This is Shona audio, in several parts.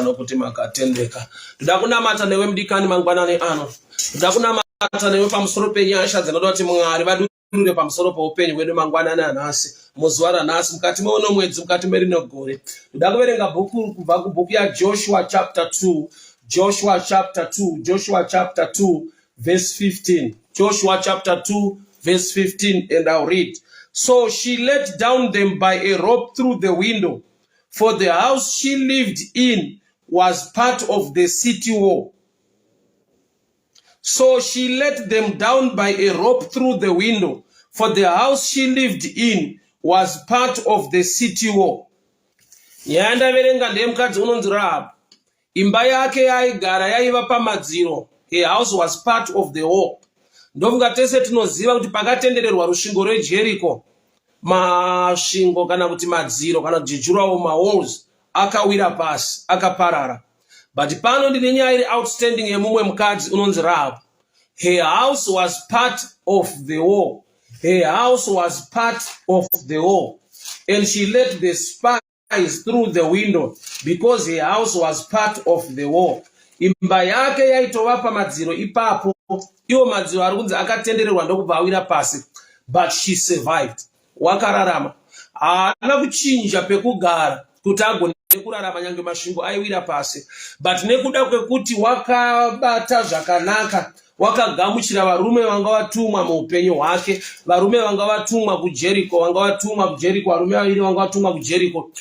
nokuti makatendeka. Ndoda kunamata newe mdikani mangwanani ano. Ndoda kunamata newe pamusoro penyasha dzinoda kuti Mwari vadurure pamusoro poupenyu hwedu mangwanani anhasi, muzuva ranhasi, mukati meuno mwedzi, mukati merino gore. Ndoda kuverenga bhuku kubva kubhuku yaJoshua chapter 2, Joshua chapter 2, Joshua chapter 2 verse 15. Joshua chapter 2 verse 15, and I'll read. So she let down them by a rope through the window, for the house she lived in was part of the city wall. So she let them down by a rope through the window, for the house she lived in was part of the city wall. Yanda verenga ndemukadzi unonzi Rahabhu. Imba yake yaigara yaiva pamadziro. Her house was part of the wall. Ndofunga tese tinoziva kuti pakatendererwa rusvingo rweJeriko, masvingo kana kuti madziro kana kuti jurawo mawalls akawira pasi akaparara. But pano ndine nyaya iri outstanding yemumwe mukadzi unonzi Rahabhu. Her house was part of the wall. Her house was part of the wall. And she let the spies through the window because her house was part of the wall. Imba yake yaitova pamadziro ipapo, iwo madziro ari kunzi akatendererwa ndokubva awira pasi. But she survived. Wakararama. Haana kuchinja pekugara kuti agone kurarama nyange masvingo aiwira pasi. But nekuda kwekuti wakabata zvakanaka, wakagamuchira varume vanga vatumwa muupenyu hwake, varume vanga vatumwa kuJeriko, varume vaviri vanga vatumwa kuJeriko,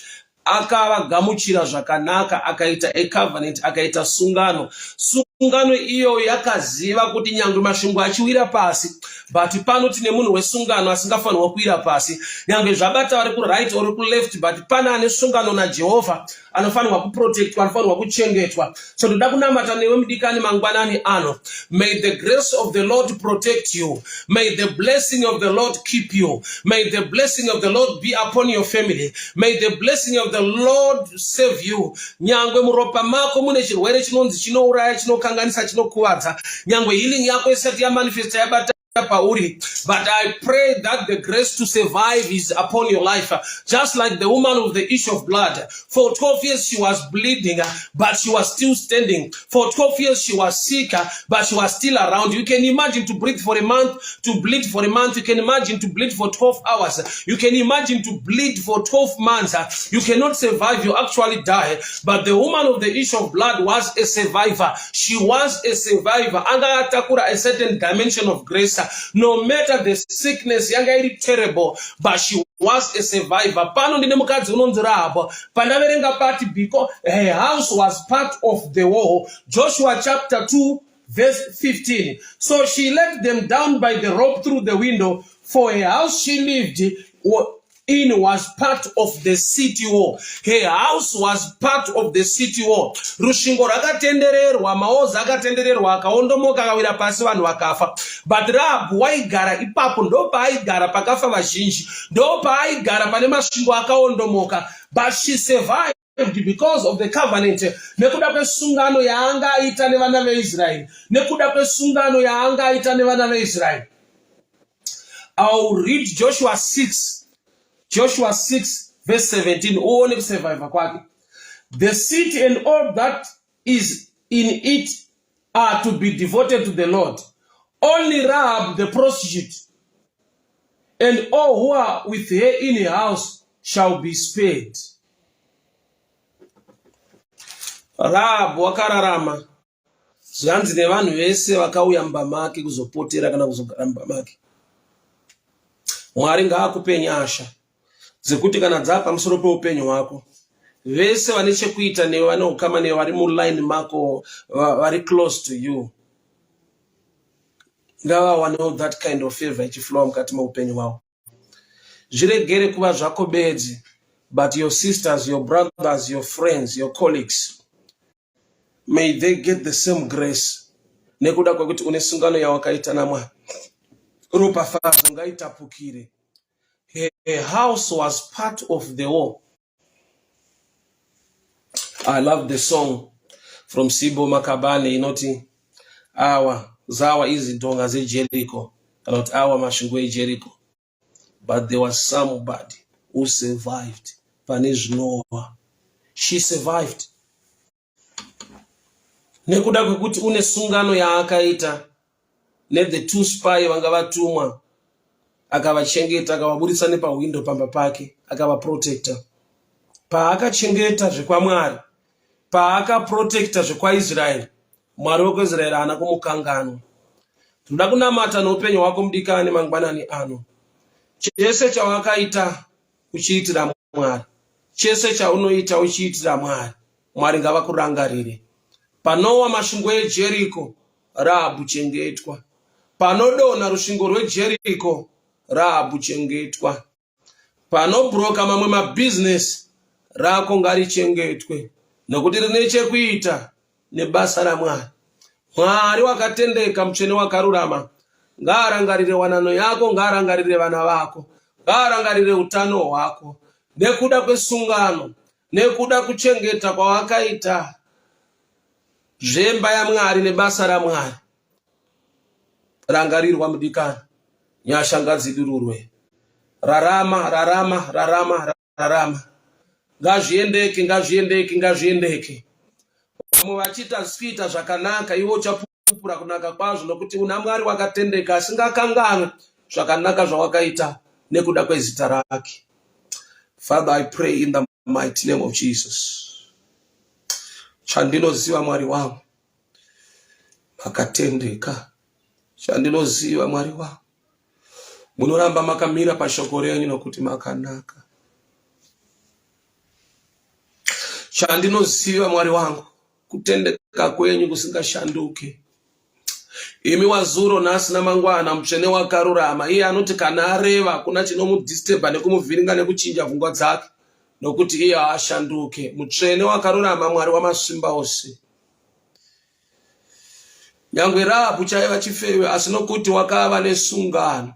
akavagamuchira zvakanaka, akaita a covenant, akaita sungano. Sungano iyo yakaziva kuti nyange masvingo achiwira pasi, but pano tine munhu wesungano asingafanirwa kuwira pasi. Nyange zvabata vari kuright or kuleft, but pana ane sungano naJehovha anofanirwa kuprotectwa, anofanirwa kuchengetwa. So ndoda kunamata newe mudikani mangwanani ano. May the grace of the Lord protect you. May the blessing of the Lord keep you. May the blessing of the Lord be upon your family. May the blessing of the Lord save you. Nyangwe muropa mako mune chirwere chinonzi chinouraya, chinokanganisa, chinokuwadza. Nyangwe healing yako isati yamanifesta yabata pauri. But I pray that the grace to survive is upon your life. Just like the woman of the issue of blood. For 12 years she was bleeding, but she was still standing. For 12 years she was sick, but she was still around. You can imagine to breathe for a month, to bleed for a month. You can imagine to bleed for 12 hours. You can imagine to bleed for 12 months. You cannot survive, you actually die. But the woman of the issue of blood was a survivor. She was a survivor. Anga atakura a certain dimension of grace. No matter the sickness, yanga iri terrible, but she was a survivor. Pano ndine mukadzi unonzi Rahabhu. Pandaverenga pati because her house was part of the wall. Joshua chapter 2 verse 15. So she let them down by the rope through the window, for her house she lived in was part of the city wall. Her house was part of the city wall. Rushingo rakatendererwa, maoza akatendererwa, akaondomoka akawira pasi vanhu vakafa. But Rahabhu waigara ipapo, ndo paaigara pakafa vazhinji, ndo paaigara pane masvingo akaondomoka. But she survived because of the covenant. Nekuda kwesungano yaanga aita nevana veIsraeri. Nekuda kwesungano yaanga aita nevana veIsraeri. I'll read Joshua 6. Joshua 6 verse 17. Only survivor kwake. The city and all that is in it are to be devoted to the Lord. Only Rahab the prostitute and all who are with her in her house shall be spared. Rahab wakararama. Zvanzi nevanhu vese vakauya mumba make kuzopotera kana kuzogara mumba make. Mwari ngaakupe nyasha dzekuti kana dzapa pamusoro peupenyu hwako, vese vane chekuita newe, vane ukama newe, vari muline mako, vari close to you, ngavawanewo that kind of favor ichiflowa mukati meupenyu hwavo. Zviregere kuva zvako bedzi, but your sisters, your brothers, your friends, your colleagues, may they get the same grace. Nekuda kwekuti une sungano yawakaita naMwari. Ropafadzo ngaitapukire. Her house was part of the wall. I love the song from Sibo Makabane, inoti awa zawa izintonga ze Jericho, not our mashingwe Jericho. But there was somebody who survived. Panish Noah. She survived. nekuda kwekuti une sungano yaakaita the two spy vanga vatumwa, akavachengeta, akavaburitsa nepawindo pamba pake, akavaprotecta. Paakachengeta zvekwamwari, paakaprotecta zvekwaIsraeri, Mwari wekuIsraeri haana kumukanganwa. Tinoda kunamata noupenyu hwako mudikani mangwanani ano. Chese chawakaita uchiitira Mwari, chese chaunoita uchiitira Mwari, Mwari ngavakurangarire. Panowa masvingo eJeriko, Rahabhu chengetwa. Panodonha rusvingo rweJeriko, Rahabhu chengetwa. Panobhuroka mamwe mabhizinesi, rako ngarichengetwe, nokuti rine chekuita nebasa raMwari. Mwari wakatendeka, mutsvene wakarurama, ngaarangarire wanano yako, ngaarangarire vana vako, ngaarangarire utano hwako, nekuda kwesungano, nekuda kuchengeta kwawakaita zvemba yaMwari nebasa raMwari. Rangarirwa mudikani, nyasha ngadzidururwe. Rarama, rarama, rarama, rarama. Ngazviendeke, ngazviendeke, ngazviendeke. Vamwe vachita zviita zvakanaka, iwo uchapupura kunaka kwazvo, nokuti una Mwari wakatendeka asingakanganwe zvakanaka zvawakaita nekuda kwezita rake. Father, I pray in the mighty name of Jesus. Chandinoziva Mwari wangu, makatendeka. Chandinoziva Mwari wangu, munoramba makamira pashoko renyu nokuti makanaka. Chandinoziva Mwari wangu, kutendeka kwenyu kusingashanduke. Imi wazuro nhasi namangwana, mutsvene wakarurama, iye anoti kana areva kuna chinomudisturba nekumuvhiringa nekuchinja pfungwa dzake, nokuti iye haashanduke. Mutsvene wakarurama, Mwari wamasvimba ose. Nyangwe Rahabhu chaiva chifeve, asi nokuti wakava nesungano,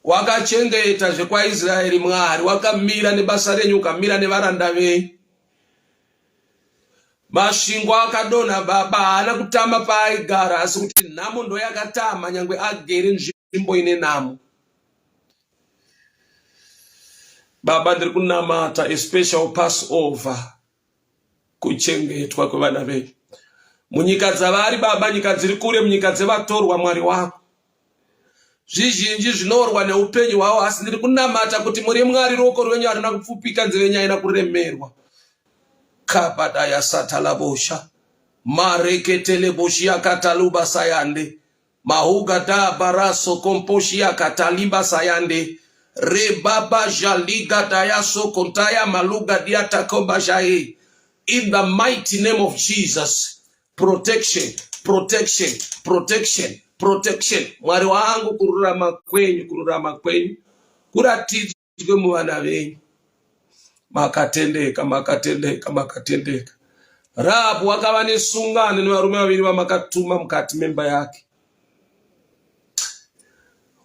wakachengeta zvekwaIsraeri, Mwari wakamira nebasa renyu, ukamira nevaranda venyu. Masvingo akadonha Baba, haana kutama paaigara, asi kuti nhamo ndo yakatama nyangwe agere nzvimbo ine nhamo. Baba, ndiri kunamata a special Passover kuchengetwa kwevana venyu munyika dzavari Baba, nyika dziri kure, munyika dzevatorwa. Mwari wako zvizhinji zvinorwa neupenyu hwavo, asi ndiri kunamata kuti muri Mwari, ruoko rwenyu harina kupfupika, nzeve yenyu haina kuremerwa. Kabadaya satalabosha mareketele boshia kataluba sayande mahuga da baraso komposhia kataliba sayande rebaba jaliga dayaso kontaya maluga diata komba jae. In the mighty name of Jesus, protection, protection, protection, protection. Mwari wangu, kururama kwenyu kuratidzwe muvana venyu. Makatendeka, makatendeka, makatendeka. Rahabhu wakava nesungano nevarume vaviri vamakatuma mukati memba yake.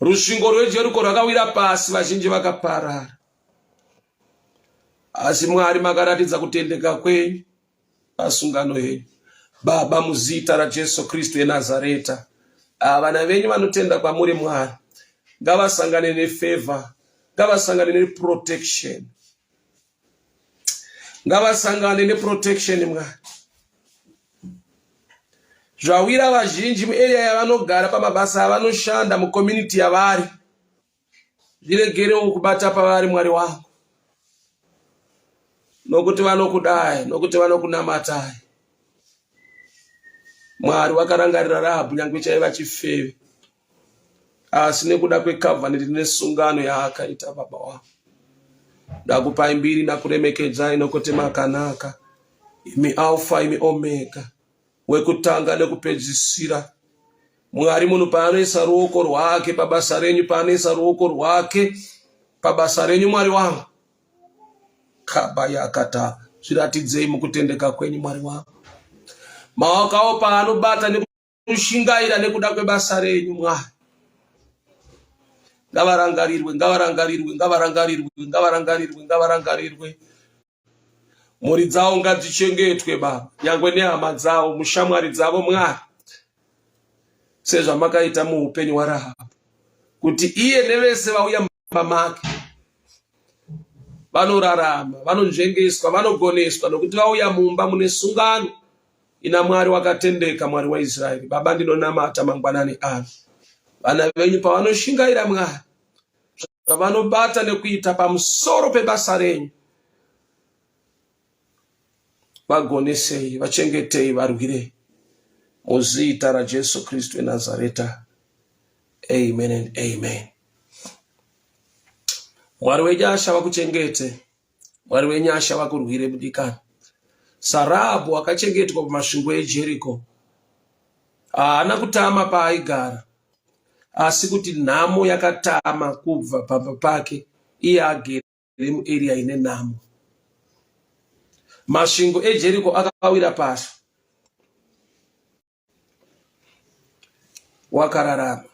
Rusvingo rweJeriko rwakawira pasi, vazhinji vakaparara. Asi Mwari makaratidza kutendeka kwenyu pasungano yenyu. Baba, muzita raJesu Kristu eNazareta, vana venyu vanotenda kwamuri Mwari, ngavasangane nefavor, ngavasangane neprotection, ngavasangane neprotection Mwari. Zvawira vazhinji muarea yavanogara, pamabasa avanoshanda, mucommunity yavari, zviregerewo kubata pavari Mwari wangu, nokuti vanokudai, nokuti vanokunamatai. Mwari wakarangarira Rahabhu nyangwe chaiva chifeve, asi nekuda kwecovenant nesungano yaakaita Baba wangu, ndakupai mbiri ndakuremekedzai nokuti makanaka. Imi Alpha, imi Omega, wekutanga nekupedzisira. Mwari, munhu paanoisa ruoko rwake pabasa renyu, paanoisa ruoko rwake pabasa renyu Mwari wangu, kabaya kata zviratidzei mukutendeka kwenyu Mwari wangu. Maoko awo paanobata nekushingaira nekuda kwebasa renyu Mwari, ngavarangarirwe, ngavarangarirwe, ngavarangarirwe, ngavarangarirwe, ngavarangarirwe. Mhuri dzavo ngadzichengetwe Baba, nyangwe nehama dzavo, mushamwari dzavo Mwari, sezvamakaita muupenyu hwaRahabhu, kuti iye nevese vauya mumba make vanorarama, vanonzvengeswa, vanogoneswa, nokuti vauya mumba mune sungano. ina Mwari wakatendeka, Mwari waIsraeri. Baba ndinonamata mangwanani ano. Vana venyu pavanoshingaira Mwari, zvavanobata nekuita pamusoro pebasa renyu, vagonesei, vachengetei, varwirei. Muzita raJesu Kristu weNazareta. Amen and amen. Mwari wenyasha vakuchengete. Mwari wenyasha vakurwire mudikani. Sarabhu akachengetwa pamasvingo eJeriko. Haana kutama paaigara, asi kuti nhamo yakatama kubva pamba pake, iye agere muarea ine nhamo. Masvingo eJeriko akawira pasi, wakararama.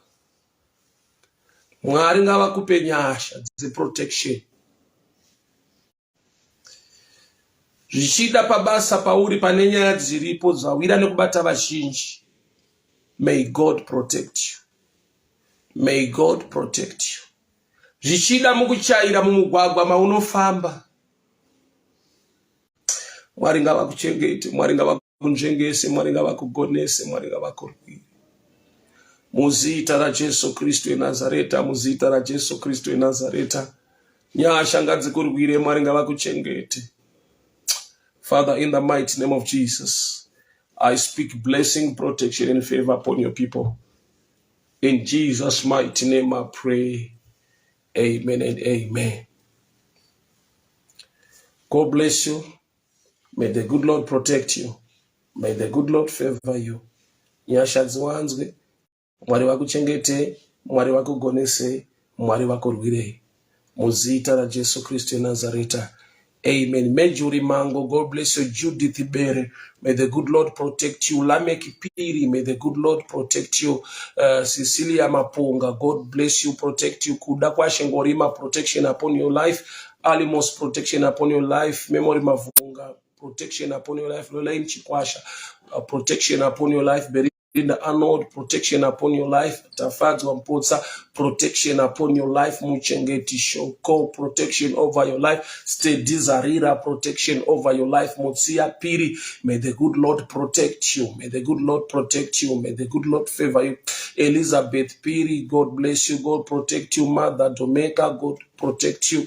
Mwari ngavakupe nyasha dzeprotection. Zvichida pabasa pauri pane nyaya dziripo dzawira nekubata vazhinji, may God protect you. May God protect you. Zvichida mukuchaira mumugwagwa maunofamba, Mwari ngavakuchengete, Mwari ngavakunzvengese, Mwari ngavakugonese, Mwari ngavakurwire. Muzita raJesu Kristu weNazareta, muzita raJesu Kristu weNazareta. Nyasha ngadzikurwire, Mwari ngavakuchengete. Father, in the mighty name of Jesus, I speak blessing, protection, and favor upon your people. In Jesus' mighty name I pray. Amen and amen. God bless you. May the good Lord protect you. May the good Lord favor you. Nyasha dziwanzwe, Mwari vakuchengete, Mwari vakugonese, Mwari vakurwire. Muzita raJesu Kristu weNazareta. Amen. Majuri Mango, God bless you. Judith Bere, may the good Lord protect you. Lamek Piri, may the good Lord protect you. Cecilia Mapunga, God bless you, protect you. Kudakwa Shengorima, protection upon your life. Alimos, protection upon your life. Memory Mavunga, protection upon your life. Lola Chikwasha, protection upon your life. In the Arnold, protection upon your life. Tafadz Wampotsa, protection upon your life. Muchengeti Shoko, protection over your life. Stay Dizarira, protection over your life. Motsia Piri, may the good Lord protect you. May the good Lord protect you. May the good Lord favor you. Elizabeth Piri, God bless you. God protect you. Mother Domeka, God protect you.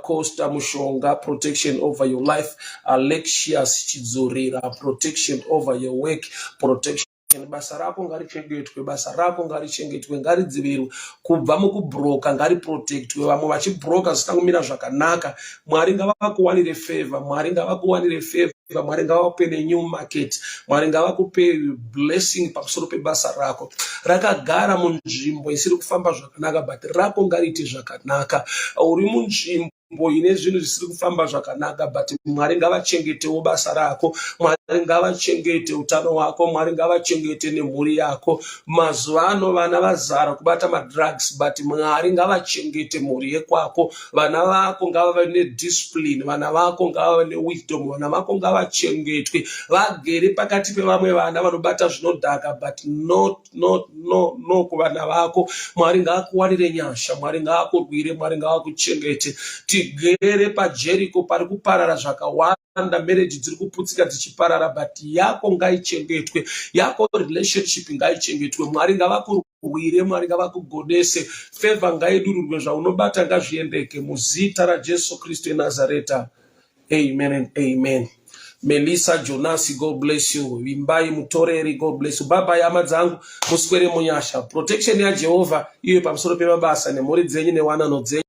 Costa Mushonga, protection over your life. Alexias Chizorira, protection over your work. Protection. Basa rako ngarichengetwe, basa rako ngarichengetwe, ngaridzivirwe kubva mukubroka, ngariprotectwe. Vamwe vachibroka zvisangomira zvakanaka, Mwari ngavakuwanire favor, Mwari ngavakuwanire favor, Mwari ngavakupe new market, Mwari ngavakupe blessing pamusoro pebasa rako. Rakagara munzvimbo isiri kufamba zvakanaka, but rako ngariite zvakanaka. Uri munzvimbo ine zvinhu zvisiri kufamba zvakanaka, but Mwari ngavachengetewo basa rako, Mwari ngavachengete utano hwako, Mwari ngavachengete nemhuri yako. Mazuva ano vana vazara kubata madrugs, but Mwari ngavachengete mhuri yekwako. Vana vako ngavave nediscipline, vana vako ngavave newisdom, vana vako ngavachengetwe, vagere pakati pevamwe vana vanobata zvinodhaka, but no kuvana vako. Mwari ngavakuwanire nyasha, Mwari ngavakurwire, Mwari ngavakuchengete. Tigere paJeriko pari kuparara zvakawanda, marriage dziri kuputsika dzichiparara, but yako ngaichengetwe, yako relationship ngaichengetwe. Mwari ngavakurwire, Mwari ngavakugonese, favor ngaidururwe, zvaunobata ngazviendeke muzita raJesu Kristu weNazareta. Amen and amen. Melissa Jonasi, God bless you. Vimbai Mutoreri, God bless you. Baba yama dzangu muswere munyasha, protection ya Jehovah iwe pamusoro pemabasa nemhuri dzenyu newanano dzenyu.